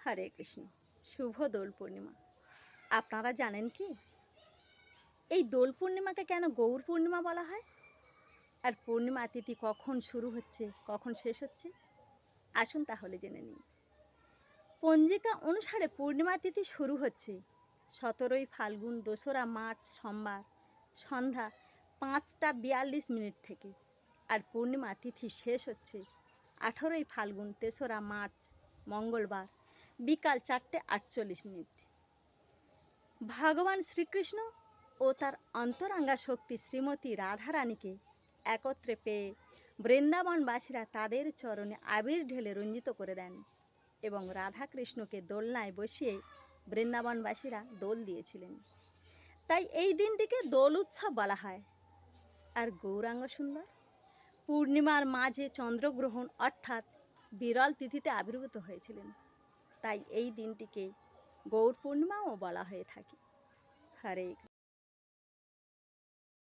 হরে কৃষ্ণ। শুভ দোল পূর্ণিমা। আপনারা জানেন কি এই দোল পূর্ণিমাকে কেন গৌর পূর্ণিমা বলা হয়? আর পূর্ণিমা তিথি কখন শুরু হচ্ছে, কখন শেষ হচ্ছে? আসুন তাহলে জেনে নিই। পঞ্জিকা অনুসারে পূর্ণিমা তিথি শুরু হচ্ছে 17ই ফাল্গুন 2রা মার্চ সোমবার সন্ধ্যা 5টা 42 মিনিট থেকে। আর পূর্ণিমা তিথি শেষ হচ্ছে 18ই ফাল্গুন 3রা মার্চ মঙ্গলবার বিকাল 4টে 48 মিনিট। ভগবান শ্রীকৃষ্ণ ও তার অন্তরাঙ্গা শক্তি শ্রীমতী রাধারানীকে একত্রে পেয়ে বৃন্দাবনবাসীরা তাদের চরণে আবির ঢেলে রঞ্জিত করে দেন এবং রাধাকৃষ্ণকে দোলনায় বসিয়ে বৃন্দাবনবাসীরা দোল দিয়েছিলেন। তাই এই দিনটিকে দোল উৎসব বলা হয়। আর গৌরাঙ্গ সুন্দর পূর্ণিমার মাঝে চন্দ্রগ্রহণ অর্থাৎ বিরল তিথিতে আবির্ভূত হয়েছিলেন। তাই এই দিনটিকে গৌর পূর্ণিমাও বলা হয়ে থাকে। হরে